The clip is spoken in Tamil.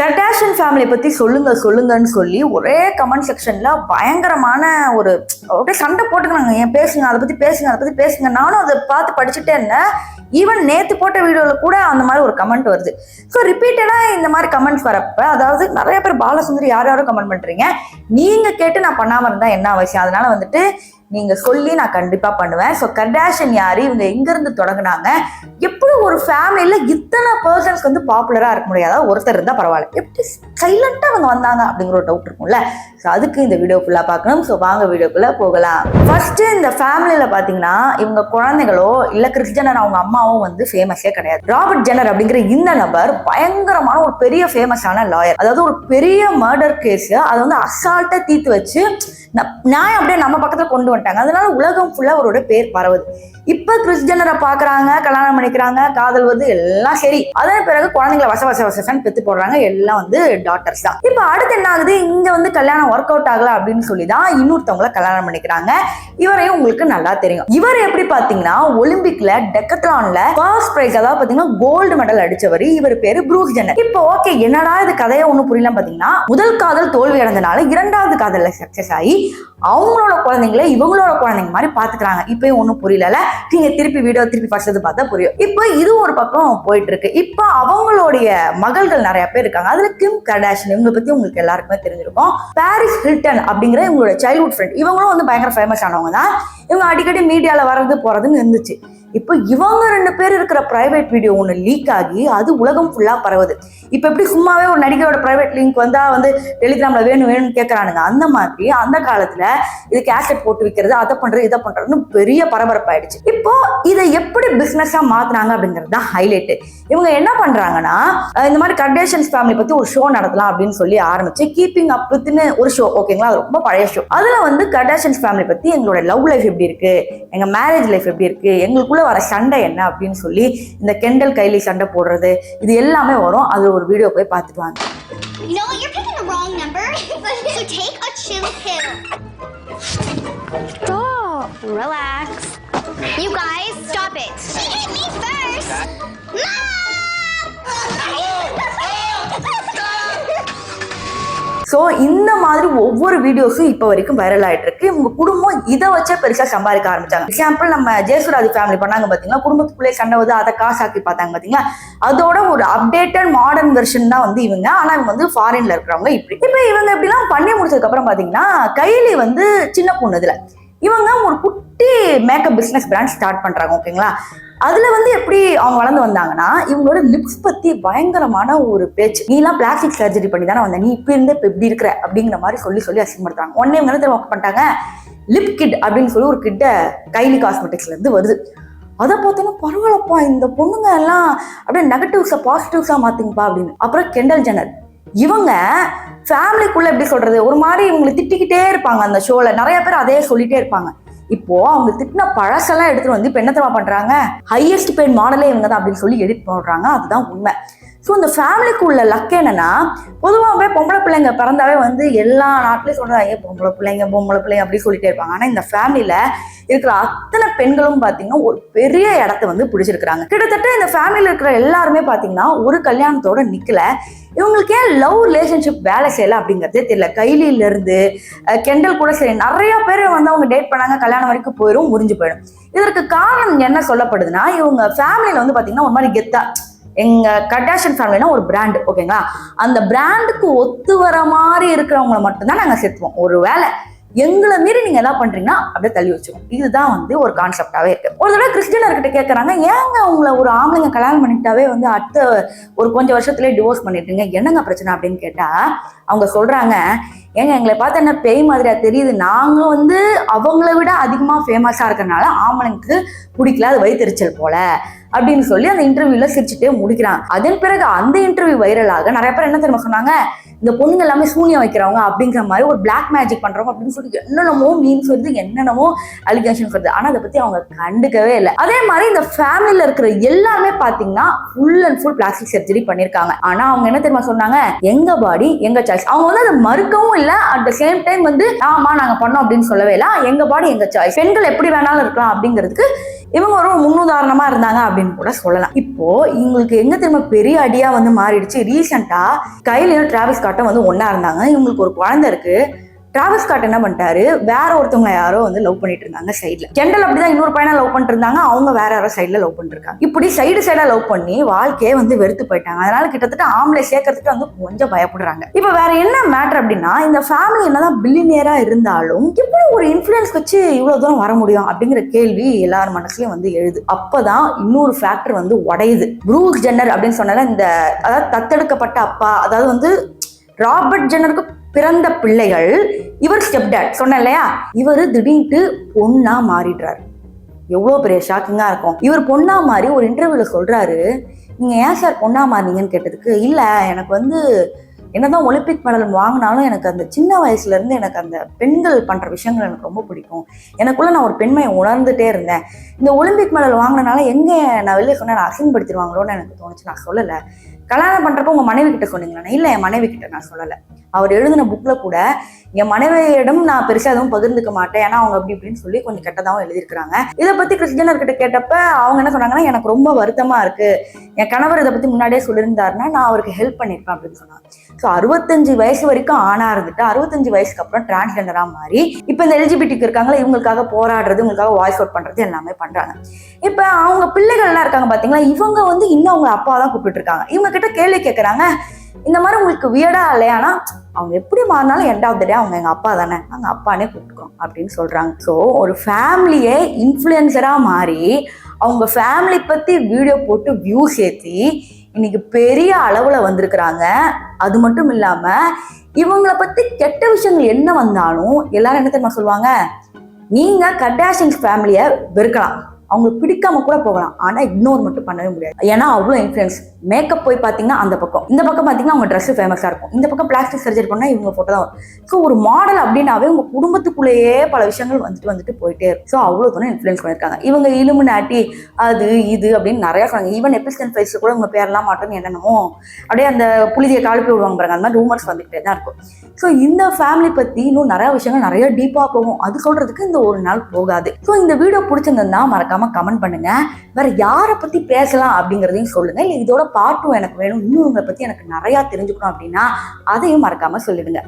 கர்டாஷியன் ஃபேமிலி பத்தி சொல்லுங்கன்னு சொல்லி ஒரே கமெண்ட் செக்ஷன்ல பயங்கரமான ஒரு அப்படியே சண்டை போட்டுக்கிறாங்க. ஏன் பேசுங்க, அதை பத்தி பேசுங்க. நானும் அதை பார்த்து படிச்சுட்டே இருந்தேன். ஈவன் நேத்து போட்ட வீடியோல கூட அந்த மாதிரி ஒரு கமெண்ட் வருது. ஸோ ரிப்பீட்டடா இந்த மாதிரி கமெண்ட்ஸ் வரப்ப, அதாவது நிறைய பேர் பாலசுந்தரி யாரும் கமெண்ட் பண்றீங்க, நீங்க கேட்டு நான் பண்ணாம இருந்தா என்ன அவசியம்? அதனால வந்துட்டு நீங்க சொல்லி நான் கண்டிப்பா பண்ணுவேன். ஸோ கர்டாஷியன் யாரு, இவங்க எங்க இருந்து தொடங்கினாங்க, எப்படி ஒரு ஃபேமிலியில இத்தனை பர்சன்ஸ்க்கு வந்து பாப்புலரா இருக்க முடியாதா? ஒருத்தர் இருந்தா பரவாயில்ல, எப்படி சைலண்டா அவங்க வந்தாங்க அப்படிங்கிற ஒரு டவுட் இருக்கும்ல. ஸோ அதுக்கு இந்த வீடியோ ஃபுல்லா பார்க்கணும். ஸோ வாங்க வீடியோக்குள்ள போகலாம். ஃபர்ஸ்ட் இந்த ஃபேமிலியில பாத்தீங்கன்னா இவங்க குழந்தைகளோ இல்ல கிறிஸ் ஜெனர் அவங்க அம்மாவும் வந்து ஃபேமஸே கிடையாது. ராபர்ட் ஜெனர் அப்படிங்கிற இந்த நபர் பயங்கரமான ஒரு பெரிய ஃபேமஸான லாயர். அதாவது ஒரு பெரிய மர்டர் கேஸ் அதை வந்து அசால்ட்டா தீர்த்து வச்சு நியாயம் அப்படியே நம்ம பக்கத்துல கொண்டு வந்துட்டாங்க. அதனால உலகம் ஃபுல்லா அவரோட பேர் பரவுது. இப்ப கிறிஸ் ஜென்னரை பாக்குறாங்க, கல்யாணம் பண்ணிக்கிறாங்க, காதல் வந்து எல்லாம் சரி. அதன் பிறகு குழந்தைங்களை வசன்னு பெத்து போடுறாங்க. எல்லாம் வந்து டாட்டர்ஸ் தான். இப்ப அடுத்து என்ன ஆகுது, இங்க வந்து கல்யாணம் ஒர்க் அவுட் ஆகல அப்படின்னு சொல்லிதான் இன்னொருத்தவங்களை கல்யாணம் பண்ணிக்கிறாங்க. இவரையும் உங்களுக்கு நல்லா தெரியும். இவர் எப்படி பாத்தீங்கன்னா ஒலிம்பிக்ல டெக்கத்லான்ல ஃபர்ஸ்ட் பிரைஸ், அதாவது பாத்தீங்கன்னா கோல்டு மெடல் அடிச்சவர். இவர் பேரு ப்ரூஸ் ஜென்னர். இப்போ ஓகே, என்னடா இது கதையை ஒண்ணும் புரியல. பாத்தீங்கன்னா முதல் காதல் தோல்வி அடைந்தனால இரண்டாவது காதல்ல சக்சஸ் ஆகி அவங்களோட குழந்தைங்களை இவங்களோட குழந்தைங்க மாதிரி பாத்துக்கிறாங்க. இப்பயும் ஒண்ணும் புரியல. நீங்க திருப்பி ஃபர்ஸ்ட் பார்த்தா புரியும். இப்போ இது ஒரு பக்கம் போயிட்டு இருக்கு. இப்போ அவங்களுடைய மகள்கள் நிறைய பேர் இருக்காங்க. அதுல கிம் கர்டாஷியன், இவங்க பத்தி உங்களுக்கு எல்லாருக்குமே தெரிஞ்சிருக்கும். பாரிஸ் ஹில்டன் அப்படிங்கிற இவங்களோட சைல்ட்ஹுட் ஃப்ரெண்ட், இவங்களும் வந்து பயங்கர ஃபேமஸ் ஆனவங்க தான். இவங்க அடிக்கடி மீடியால வர்றது போறதுன்னு இருந்துச்சு. இப்போ இவங்க 2 பேர் இருக்கிற பிரைவேட் வீடியோ ஒன்று லீக் ஆகி அது உலகம் ஃபுல்லா பரவுது. இப்போ எப்படி சும்மாவே ஒரு நடிகரோட பிரைவேட் லிங்க் வந்தா வந்து டெலிகிராம்ல வேணும்னு கேட்கறானுங்க, அந்த மாதிரி அந்த காலத்துல இது கேசட் போட்டு விற்கிறது, அதை பண்றது இதை பண்றதுன்னு பெரிய பரபரப்பாயிடுச்சு. இப்போ இதை எப்படி பிசினஸா மாத்தினாங்க அப்படிங்கிறது தான் ஹைலைட். இவங்க என்ன பண்றாங்கன்னா, இந்த மாதிரி கர்டாஷியன்ஸ் ஃபேமிலி பத்தி ஒரு ஷோ நடத்தலாம் அப்படின்னு சொல்லி ஆரம்பிச்சு கீப்பிங் அப் வித்னு ஒரு ஷோ, ஓகேங்களா, அது ரொம்ப பழைய ஷோ. அதுல வந்து கர்டாஷியன்ஸ் ஃபேமிலி பத்தி எங்களோட லவ் லைஃப் எப்படி இருக்கு, எங்க மேரேஜ் லைஃப் எப்படி இருக்கு, எங்களுக்குள்ள வர சண்டை என்ன அப்படின்னு சொல்லி இந்த கெண்டல் கைலி சண்டை போடுறது இது எல்லாமே வரும். அது ஒரு வீடியோ போய் பார்த்துட்டு வாங்க. You know what? You're picking the wrong number. So take a chill pill. Stop. Relax. You guys, stop it. She hit me first. Mom! So இந்த மாதிரி ஒவ்வொரு வீடியோஸும் இப்போ வரைக்கும் வைரல் ஆகிட்டு இருக்கு. உங்க குடும்பம் இதை வச்சே பெருசா சம்பாதிக்க ஆரம்பிச்சாங்க. எக்ஸாம்பிள் நம்ம ஜெயசுராதி ஃபேமிலி பண்ணாங்க பாத்தீங்களா, குடும்பத்துக்குள்ளே சண்டை வந்து அதை காசாக்கி பார்த்தாங்க பாத்தீங்களா, அதோட ஒரு அப்டேட்டட் மாடர்ன் வெர்ஷன் தான் வந்து இவங்க. ஆனா இவங்க வந்து ஃபாரின்ல இருக்கிறவங்க. இப்போ இவங்க எப்படிலாம் பண்ணி முடிச்சதுக்கு அப்புறம் பாத்தீங்கன்னா கைலி வந்து சின்ன பொண்ணு, இதுல இவங்க ஒரு குட்டி மேக்கப் பிசினஸ் பிராண்ட் ஸ்டார்ட் பண்றாங்க, ஓகேங்களா. அதுல வந்து எப்படி அவங்க வளர்ந்து வந்தாங்கன்னா, இவங்களோட லிப்ஸ் பத்தி பயங்கரமான ஒரு பேச்சு. நீ எல்லாம் பிளாஸ்டிக் சர்ஜரி பண்ணி தானே வந்த, நீ இப்ப இருந்தே இப்ப எப்படி இருக்கிற அப்படிங்கிற மாதிரி சொல்லி அசிங்கப்படுத்தாங்க. உடனே இவங்க என்ன ஒர்க் பண்ணிட்டாங்க, லிப் கிட் அப்படின்னு சொல்லி ஒரு கிட்ட கைலி காஸ்மெட்டிக்ஸ்ல இருந்து வருது. அதை பார்த்தோன்னா பரவாயில்லப்பா, இந்த பொண்ணுங்க எல்லாம் அப்படியே நெகட்டிவ்ஸா பாசிட்டிவ்ஸா மாத்துங்கப்பா அப்படின்னு. அப்புறம் கெண்டல் ஜெனர், இவங்க ஃபேமிலிக்குள்ள எப்படி சொல்றது, ஒரு மாதிரி இவங்களை திட்டிக்கிட்டே இருப்பாங்க. அந்த ஷோல நிறைய பேர் அதே சொல்லிட்டே இருப்பாங்க. இப்போ அவங்க திட்டின பழசெல்லாம் எடுத்துட்டு வந்து இப்ப என்ன தெரியுமா பண்றாங்க, ஹையஸ்ட் பெய்ட் மாடலே இவங்க தான் அப்படின்னு சொல்லி எடிட் போடுறாங்க. அதுதான் உண்மை. ஸோ இந்த ஃபேமிலிக்கு உள்ள லக் என்னன்னா, பொதுவாகவே பொம்பளை பிள்ளைங்க பிறந்தாவே வந்து எல்லா நாட்டிலையும் சொல்றாங்க பொம்பளை பிள்ளைங்க அப்படின்னு சொல்லிட்டே இருப்பாங்க. ஆனா இந்த ஃபேமிலியில இருக்கிற அத்தனை பெண்களும் பாத்தீங்கன்னா ஒரு பெரிய இடத்த வந்து பிடிச்சிருக்கிறாங்க. கிட்டத்தட்ட இந்த ஃபேமிலியில இருக்கிற எல்லாருமே பாத்தீங்கன்னா ஒரு கல்யாணத்தோட நிக்கல. இவங்களுக்கு ஏன் லவ் ரிலேஷன்ஷிப் வேலை செய்யல அப்படிங்கிறதே தெரியல. கைலியில இருந்து கெண்டல் கூட சரி, நிறைய பேர் வந்து அவங்க டேட் பண்ணாங்க, கல்யாணம் வரைக்கும் முறிஞ்சு போயிடும். இதற்கு காரணம் என்ன சொல்லப்படுதுன்னா, இவங்க ஃபேமிலியில வந்து பாத்தீங்கன்னா ஒரு மாதிரி கெத்தா, எங்க கர்டாஷியன் ஃபேமிலினா ஒரு பிராண்ட், ஓகேங்களா, அந்த பிராண்டுக்கு ஒத்து வர மாதிரி இருக்கிறவங்களை மட்டும்தான் நாங்க சேர்த்துவோம். ஒரு வேலை எங்களை மீறி நீங்க என்ன பண்றீங்கன்னா அப்படியே தள்ளி வச்சுக்கோம். இதுதான் வந்து ஒரு கான்செப்டாவே இருக்கு. ஒரு தடவை கிறிஸ் ஜென்னர் கிட்ட கேட்கறாங்க, ஏங்க உங்களை ஒரு ஆம்பளைங்க கல்யாணம் பண்ணிட்டாவே வந்து அடுத்த ஒரு கொஞ்சம் வருஷத்துலேயே டிவோர்ஸ் பண்ணிட்டீங்க, என்னங்க பிரச்சனை அப்படின்னு கேட்டா அவங்க சொல்றாங்க, ஏங்க எங்களை பார்த்து என்ன பேய் மாதிரியா தெரியுது, நாங்க வந்து அவங்கள விட அதிகமா ஃபேமஸா இருக்கறனால ஆம்பளைங்களுக்கு பிடிக்கல, அது வயிற்றுச்சல் போல அப்படின்னு சொல்லி அந்த இன்டர்வியூல சிரிச்சுட்டே முடிக்கிறாங்க. அதன் பிறகு அந்த இன்டர்வியூ வைரலாக நிறைய பேர் என்ன தெரியுமா சொன்னாங்க, இந்த பொண்ணுங்க எல்லாமே சூனியம் வைக்கிறவங்க அப்படிங்கிற மாதிரி, ஒரு பிளாக் மேஜிக் பண்றவங்க அப்படின்னு சொல்லி என்னென்னமோ மீன்ஸ் வருது, என்னென்னமோ அலிகேஷன்ஸ் வருது. ஆனா அதை பத்தி அவங்க கண்டுக்கவே இல்லை. அதே மாதிரி இந்த ஃபேமிலியில இருக்கிற எல்லாருமே பாத்தீங்கன்னா full and full plastic surgery பண்ணிருக்காங்க. ஆனா அவங்க என்ன தெரியுமா சொன்னாங்க, எங்க பாடி எங்க சாய்ஸ். அவங்க வந்து அதை மறுக்கவும் இல்லை, அட் த சேம் டைம் வந்து ஆமா நாங்க பண்ணோம் அப்படின்னு சொல்லவே இல்லை. எங்க பாடி எங்க சாய்ஸ், பெண்கள் எப்படி வேணாலும் இருக்கலாம் அப்படிங்கிறதுக்கு இவங்க ஒரு முன்னுதாரணமா இருந்தாங்க அப்படின்னு கூட சொல்லலாம். இப்போ இவங்களுக்கு எங்க திரும்ப பெரிய அடியா வந்து மாறிடுச்சு. ரீசெண்டா கைலியும் டிராவிஸ் ஸ்காட்டும் வந்து ஒன்னா இருந்தாங்க. இவங்களுக்கு ஒரு குழந்தை இருக்கு. டிராவிஸ் ஸ்காட் என்ன பண்ணிட்டாரு, வேற ஒருத்தவங்க யாரோ வந்து லவ் பண்ணிட்டு இருந்தாங்க சைட்ல. ஜென்ரல் அப்படிதான் இன்னொரு பையனை லவ் பண்ணிட்டு இருந்தாங்க. அவங்க வேற யாரோ சைட்ல லவ் பண்ணிட்டு இருக்காங்க. இப்படி சைடா லவ் பண்ணி வாழ்க்கையே வந்து வெறுத்து போயிட்டாங்க. அதனால கிட்டத்தட்ட ஆம்பளை சேர்க்கறதுக்கு வந்து கொஞ்சம் பயப்படுறாங்க. இப்ப வேற என்ன மேட்டர் அப்படின்னா, இந்த ஃபேமிலி என்னதான் பில்லியனியரா இருந்தாலும் எப்படி ஒரு இன்ஃபுளுன்ஸ் வச்சு இவ்வளவு தூரம் வர முடியும் அப்படிங்கிற கேள்வி எல்லார் மனசுலயும் வந்து எழுது. அப்பதான் இன்னொரு ஃபேக்டர் வந்து உடையுது. ப்ரூஸ் ஜென்னர் அப்படின்னு சொன்னால இந்த அதாவது தத்தெடுக்கப்பட்ட அப்பா, அதாவது வந்து ராபர்ட் ஜென்னருக்கு பிறந்த பிள்ளைகள், இவர் ஸ்டெப் டாட் சொன்ன இல்லையா, இவர் திடீர்னு பொண்ணா மாறிடுறாரு. எவ்வளவு பெரிய ஷாக்கிங்கா இருக்கும். இவர் பொண்ணா மாறி ஒரு இன்டர்வியூல சொல்றாரு, நீங்க ஏன் சார் பொண்ணா மாறினீங்கன்னு கேட்டதுக்கு, இல்ல எனக்கு வந்து என்னதான் ஒலிம்பிக் மெடல் வாங்கினாலும் எனக்கு அந்த சின்ன வயசுல இருந்து எனக்கு அந்த பெண்கள் பண்ற விஷயங்கள் எனக்கு ரொம்ப பிடிக்கும். எனக்குள்ள நான் ஒரு பெண்மையை உணர்ந்துட்டே இருந்தேன். இந்த ஒலிம்பிக் மெடல் வாங்கினால எங்க நான் வெளியே சொன்னா நான் அசிங்கப்படுத்திடுவாங்களோன்னு எனக்கு தோணுச்சு. நான் சொல்லலை. கல்யாணம் பண்றப்ப உங்க மனைவி கிட்ட சொன்னீங்களா? இல்ல, என் மனைவி கிட்ட நான் சொல்லலை. அவர் எழுதின புக்ல கூட என் மனைவியிடம் நான் பெருசா எதுவும் பகிர்ந்துக்க மாட்டேன், ஏன்னா அவங்க அப்படி இப்படின்னு சொல்லி கொஞ்சம் கெட்டதாகவும் எழுதியிருக்கிறாங்க. இதை பத்தி கிறிஸ் ஜென்னர் கிட்ட கேட்டப்ப அவங்க என்ன சொன்னாங்கன்னா, எனக்கு ரொம்ப வருத்தமா இருக்கு, என் கணவர் இதை பத்தி முன்னாடியே சொல்லியிருந்தாருன்னா நான் அவருக்கு ஹெல்ப் பண்ணிருப்பேன் அப்படின்னு சொன்னாங்க. ஸோ 65 வயசு வரைக்கும் ஆணா இருந்துட்டு 65 வயசுக்கு அப்புறம் டிரான்ஸ்ஜெண்டரா மாறி இப்ப இந்த எல்ஜிபிடிக்கு இருக்காங்களா, இவங்களுக்காக போராடுறது, இவங்களுக்காக வாய்ஸ் அவுட் பண்றது எல்லாமே பண்றாங்க. இப்ப அவங்க பிள்ளைகள் எல்லாம் இருக்காங்க பாத்தீங்களா, இவங்க வந்து இன்னும் அவங்க அப்பா தான் கூப்பிட்டு இருக்காங்க. இவங்க கிட்ட கேள்வி கேட்கறாங்க, இந்த மாதிரி உங்களுக்கு வியடா இல்லையானா, அவங்க எப்படி மாறினாலும் எண்ட் ஆஃப் த டே அவங்க எங்க அப்பா தானே, நாங்க அப்பானே கூப்பிட்டுக்கோம் அப்படின்னு சொல்றாங்க. ஸோ ஒரு ஃபேமிலியே இன்ஃப்ளூயன்சரா மாறி அவங்க ஃபேமிலி பத்தி வீடியோ போட்டு வியூஸ் ஏற்றி இன்னைக்கு பெரிய அளவுல வந்திருக்கிறாங்க. அது மட்டும் இல்லாம இவங்களை பத்தி கெட்ட விஷயங்கள் என்ன வந்தாலும் எல்லாரும் என்ன தெரியுமா சொல்லுவாங்க, நீங்க கர்டாஷியன்ஸ் ஃபேமிலியை வெறுக்கலாம், அவங்களுக்கு பிடிக்காம கூட போகலாம், ஆனா இக்னோர் மட்டும் பண்ணவே முடியாது. ஏன்னா அவ்வளோ இன்ஃப்ளூயன்ஸ். மேக்கப் போய் பார்த்தீங்கன்னா அந்த பக்கம், இந்த பக்கம் பார்த்தீங்கன்னா அவங்க ட்ரெஸ் ஃபேமஸாக இருக்கும், இந்த பக்கம் பிளாஸ்டிக் சர்ஜரி பண்ணால் இவங்க ஃபோட்டோ தான் வரும். ஸோ ஒரு மாடல் அப்படின்னாவே உங்க குடும்பத்துக்குள்ளேயே பல விஷயங்கள் வந்துட்டு போயிட்டே இருக்கும். ஸோ அவ்வளோ தூரம் இன்ஃப்ளூயன்ஸ் பண்ணியிருக்காங்க. இவங்க இலுமினாட்டி அது இது அப்படின்னு நிறையா சொன்னாங்க. ஈவன் எபிஸ்டன் ஃபைஸ் கூட உங்க பேரெல்லாம் மாட்டோம்னு என்னென்னமோ அப்படியே அந்த புளிதியை காலிப்பி விடுவாங்க பாருங்க, அந்த மாதிரி ரூமர்ஸ் வந்துகிட்டே தான் இருக்கும். ஸோ இந்த ஃபேமிலி பற்றி இன்னும் நிறைய விஷயங்கள் நிறைய டீப்பாக போகும். அது சொல்றதுக்கு இந்த ஒரு நாள் போகாது. ஸோ இந்த வீடியோ பிடிச்சிருந்தா மறக்காம கமெண்ட் பண்ணுங்க. வேற யாரை பத்தி பேசலாம் அப்படிங்கறதையும் சொல்லுங்க. இல்ல இதோட பார்ட் 2 எனக்கு வேணும், இன்னும் உங்களை பத்தி எனக்கு நிறைய தெரிஞ்சுக்கணும் அப்படின்னா அதையும் மறக்காம சொல்லிடுங்க.